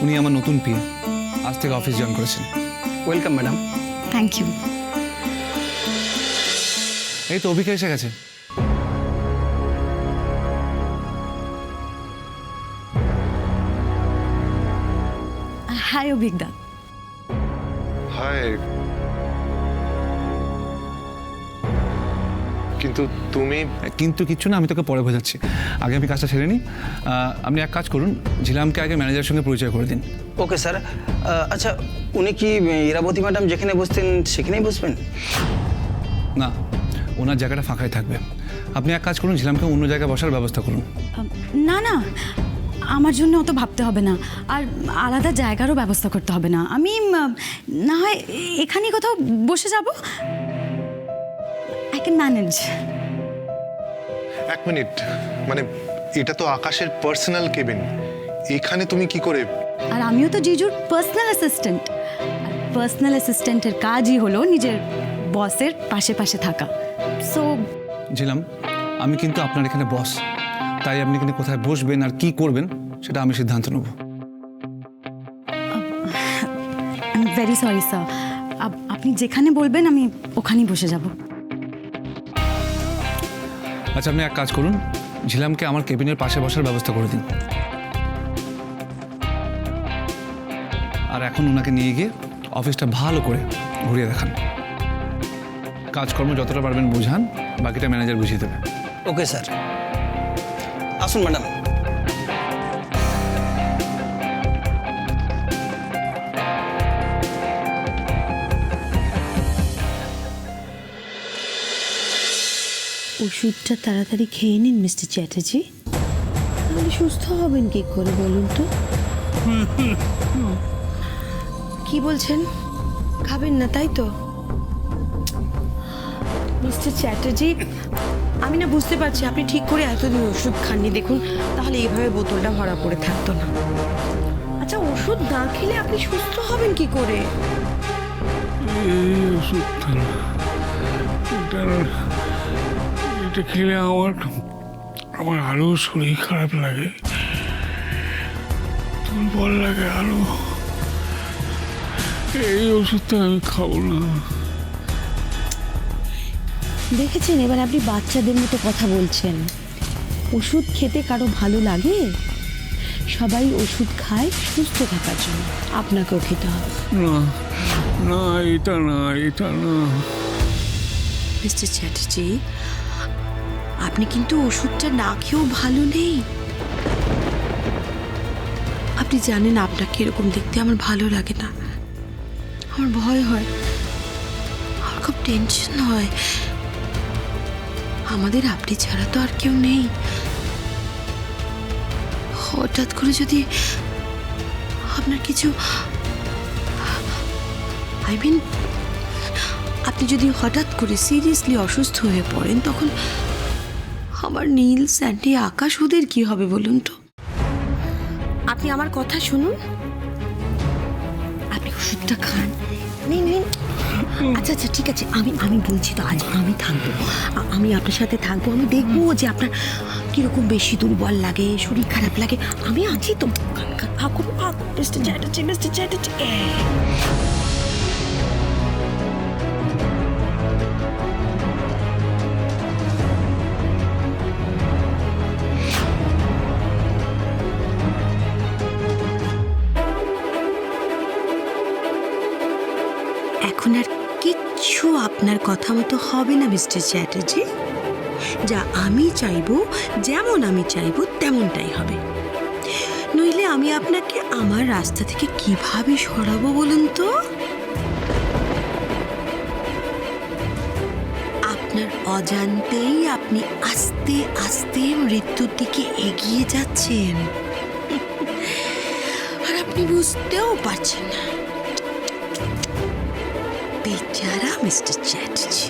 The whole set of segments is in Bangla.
উনি আমার নতুন পিএ, আজ থেকে অফিস জয়েন করেছেন। Welcome madam. Thank you. এই তো অভিকা এসে গেছে। হাই অভিজ্ঞা। হাই। কিন্তু তুমি কিন্তু কিচ্ছু না, আমি তোকে পরে বোঝাচ্ছি, আগে আমি কাজটা ছেড়ে নিই। আপনি এক কাজ করুন, ঝিলামকে আগে ম্যানেজারের সঙ্গে পরিচয় করে দিন। Okay sir. আচ্ছা, উনি কি ইরাবতী ম্যাডাম যেখানে বসতেন সেখানেই বসবেন? না, ওনার জায়গাটা ফাঁকাই থাকবে। আপনি এক কাজ করুন, ঝিলামকে অন্য জায়গায় বসার ব্যবস্থা করুন। না না, আমার জন্য অত ভাবতে হবে না, আর আলাদা জায়গারও ব্যবস্থা করতে হবে না। আমি না হয় এখানেই কোথাও বসে যাব। I can manage. এক মিনিট, মানে এটা তো আকাশের পার্সোনাল কেবিন, এখানে তুমি কি করে? আর আমিও তো জিজুর পার্সোনাল অ্যাসিস্ট্যান্ট। আর পার্সোনাল অ্যাসিস্ট্যান্টের কাজই হলো নিজের বসের পাশে পাশে থাকা। সো ঝিলাম, আমি কিন্তু আপনার এখানে বস, তাই আপনি এখানে কোথায় বসবেন আর কি করবেন সেটা আমি সিদ্ধান্ত নেব। I am very sorry sir, আপনি যেখানে বলবেন আমি ওখানেই বসে যাব। আচ্ছা, আপনি এক কাজ করুন, ঝিলামকে আমার কেবিনের পাশে বসার ব্যবস্থা করে দিন। আর এখন ওনাকে নিয়ে গিয়ে অফিসটা ভালো করে ঘুরিয়ে দেখান। কাজকর্ম যতটা পারবেন বোঝান, বাকিটা ম্যানেজার বুঝিয়ে দেবে। Okay sir. আসুন ম্যাডাম। ওষুধটা তাড়াতাড়ি খেয়ে নিন মিস্টার চ্যাটার্জি, তাহলে সুস্থ হবেন কি করে বলুন তো? কি বলছেন, খাবেন না তাই তো? মিস্টার চ্যাটার্জি, আমি না বুঝতে পারছি আপনি ঠিক করে এতদিন ওষুধ খাননি। দেখুন, তাহলে এইভাবে বোতলটা ভরা পড়ে থাকতো না। আচ্ছা, ওষুধ না খেলে আপনি সুস্থ হবেন কি করে? এই ওষুধটা না, এটা খেলে আমার আরো শরীর খারাপ লাগে, দুর্বল লাগে আরো। এই ওষুধটা আমি খাবো না। দেখেছেন, এবার আপনি বাচ্চাদের মতো কথা বলছেন। ওষুধ খেতে কারো ভালো লাগে? সবাই ওষুধ খায় সুস্থ থাকার জন্য, আপনাকেও খেতে হবে। না না, এটা না, এটা না। মিস্টার চ্যাটার্জি, আপনি কিন্তু ওষুধটা না খেয়েও ভালো নেই। আপনি জানেন আপনাকে এরকম দেখতে আমার ভালো লাগে না, আমার ভয় হয়, আমার খুব টেনশন হয়। আমাদের আপনি ছাড়া তো আর কেউ নেই। হঠাৎ করে যদি আপনার কিছু, আই মিন আপনি যদি হঠাৎ করে সিরিয়াসলি অসুস্থ হয়ে পড়েন, তখন আমার নীল, স্যান্ডি, আকাশ ওদের কি হবে বলুন তো? আপনি আমার কথা শুনুন, আপনি ওষুধটা খান। নিন নিন। আচ্ছা আচ্ছা, ঠিক আছে, আমি বলছি তো, আজ আমি থাকবো, আমি আপনার সাথে থাকবো। আমি দেখবো যে আপনার কিরকম বেশি দুর্বল লাগে, শরীর খারাপ লাগে, আমি আছি তো। Mister Chatterjee, mister Chatterjee. এখন আর কিচ্ছু আপনার কথা মতো হবে না মিস্টার চ্যাটার্জি। যা আমি চাইবো, যেমন আমি চাইবো তেমনটাই হবে। নইলে আমি আপনাকে আমার রাস্তা থেকে কিভাবে সরাবো বলুন তো? আপনার অজান্তেই আপনি আস্তে আস্তে মৃত্যুর দিকে এগিয়ে যাচ্ছেন, আর আপনি বুঝতেও পারছেন না। বেচারা মিস্টার চ্যাটার্জি।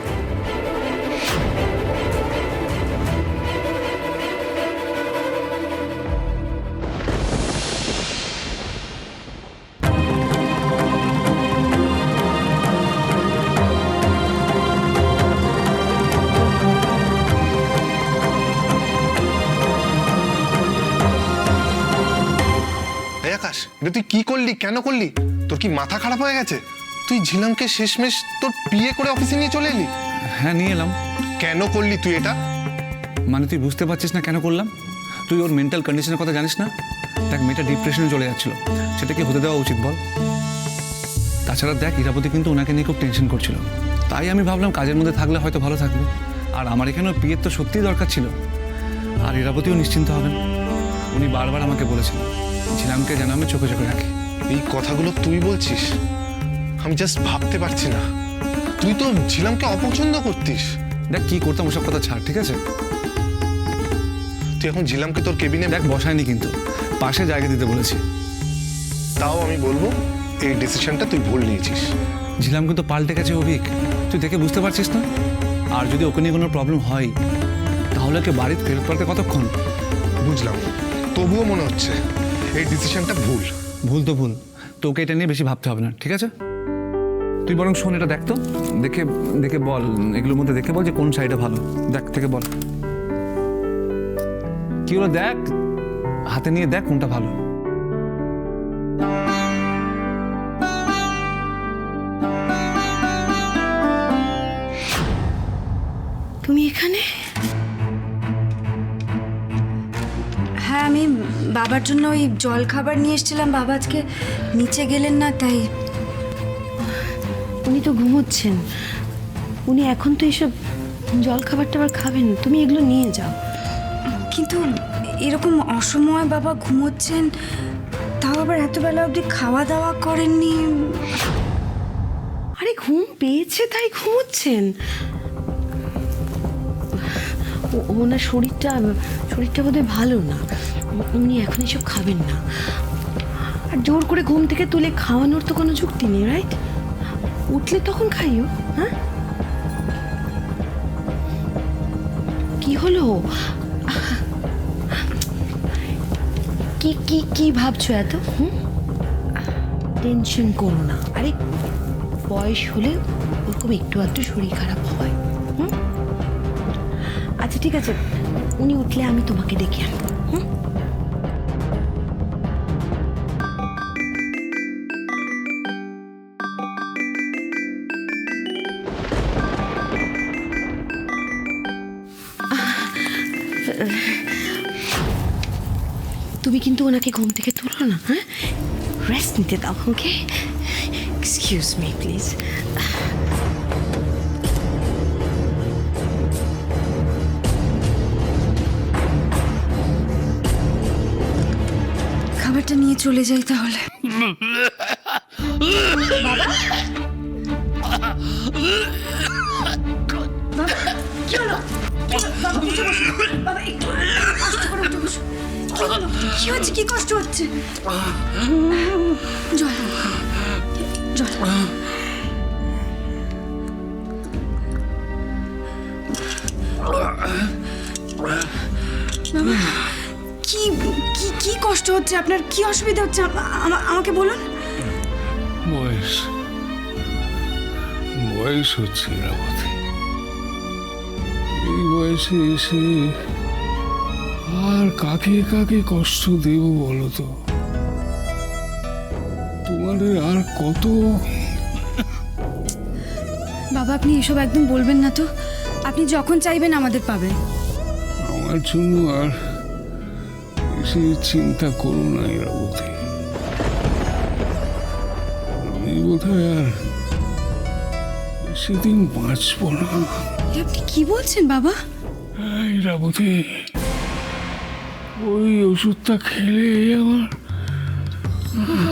এই আকাশ, এটা তুই কি করলি, কেন করলি? তোর কি মাথা খারাপ হয়ে গেছে? তুই ঝিলামকে শেষমেশ তোর বিয়ে করে অফিসে নিয়ে চলে এলি। হ্যাঁ, নিয়ে এলাম। কেন করলি তুই এটা? মানে তুই বুঝতে পারছিস না কেন করলাম? তুই ওর মেন্টাল কন্ডিশনের কথা জানিস না? দেখ, মেয়েটা ডিপ্রেশনে চলে যাচ্ছিল, সেটা কি হতে দেওয়া উচিত বল? তাছাড়া দেখ, ইরাবতী কিন্তু ওনাকে নিয়ে খুব টেনশন করছিল, তাই আমি ভাবলাম কাজের মধ্যে থাকলে হয়তো ভালো থাকবে। আর আমার এখানেও বিয়ের তো সত্যিই দরকার ছিল, আর ইরাবতীও নিশ্চিন্ত হবেন। উনি বারবার আমাকে বলেছেন ঝিলামকে যেন আমি চোখে চোখে রাখি। এই কথাগুলো তুই বলছিস? আমি জাস্ট ভাবতে পারছি না। তুই তো ঝিলামকে অপছন্দ করতিস। দেখ, কি করতাম ওসব কথা ছাড়, ঠিক আছে? তুই এখন ঝিলামকে তোর কেবিনে দেখ, বসায়নি, কিন্তু পাশে জায়গা দিতে বলেছি। তাও আমি বলবো এই ডিসিশনটা তুই ভুল নিয়েছিস। ঝিলাম কিন্তু পাল্টে গেছে অভিক, তুই দেখে বুঝতে পারছিস না? আর যদি ওকে নিয়ে কোনো প্রবলেম হয় তাহলে ওকে বাড়িতে ফেরত পারতে কতক্ষণ? বুঝলাম, তবুও মনে হচ্ছে এই ডিসিশনটা ভুল। ভুল তো ভুল, তোকে এটা নিয়ে বেশি ভাবতে হবে না, ঠিক আছে? তুই বরং শোন, এটা দেখ তো, দেখে দেখে বল, এগুলোর মধ্যে দেখে বল যে কোন সাইডে ভালো। দেখ থেকে বল কি হলো, দেখ হাতে নিয়ে দেখ কোনটা ভালো। তুমি এখানে? হ্যাঁ, আমি বাবার জন্য ওই জল খাবার নিয়ে এসেছিলাম। বাবা আজকে নিচে গেলেন না, তাই। উনি তো ঘুমোচ্ছেন, উনি এখন তো এসব জল খাবার টাবার খাবেন, তুমি এগুলো নিয়ে যাও। কিন্তু এরকম অসময়ে বাবা ঘুমোচ্ছেন, তাও আবার এত বেলা অবধি খাওয়া দাওয়া করেননি। আরে ঘুম পেয়েছে তাই ঘুমোচ্ছেন। ওনার শরীরটা বোধহয় ভালো না, উনি এখন এসব খাবেন না। আর জোর করে ঘুম থেকে তুলে খাওয়ানোর তো কোনো যুক্তি নেই, রাইট? উঠলে তখন খাইও। হ্যাঁ, কি হলো? কি কি কি ভাবছো এত? টেনশন করো না। আরে বয়স হলে ওরকম একটু আধটু শরীর খারাপ হয়। আচ্ছা ঠিক আছে, উনি উঠলে আমি তোমাকে ডেকে আনবো। তুমি কিন্তু ওনাকে ঘুম থেকে তুলো না, হ্যাঁ? রেস্ট নিতে দাও, ওকে? Excuse me please. খাবারটা নিয়ে চলে যাই তাহলে। কি হচ্ছে? কি কষ্ট হচ্ছে? জল জল। কি কি কি কষ্ট হচ্ছে আপনার? কি অসুবিধা হচ্ছে? আমাকে বলুন। বয়স হচ্ছে ইরাবতী, এই বয়সে এসে আর কাকে কাকে কষ্ট দেব বলো তো? তোমাদের আর কত? বাবা, আপনি এসব একদম বলবেন না তো। আপনি যখন চাইবেন আমাদের পাবেন। আমার জন্য আর বেশি চিন্তা করো না ইরাবতী, আমি বোধহয় আর বেশিদিন বাঁচবো না। আপনি কি বলছেন বাবা? ইরাবতী, ওই ওষুধটা খেলে আমার।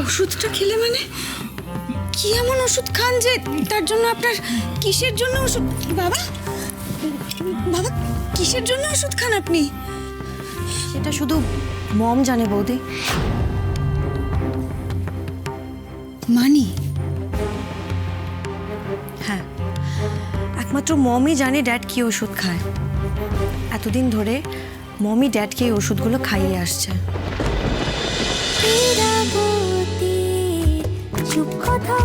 ওষুধটা খেলে মানে? কি এমন ওষুধ খান যে তার জন্য আপনার? কিসের জন্য ওষুধ বাবা? বাবা, কিসের জন্য ওষুধ খান আপনি? সেটা শুধু মম জানে বৌদি। মানি? হ্যাঁ, একমাত্র মমই জানে ড্যাড কি ওষুধ খায়। এতদিন ধরে মমই ড্যাডকে এই ওষুধগুলো খাইয়ে আসছে। চুপ কথা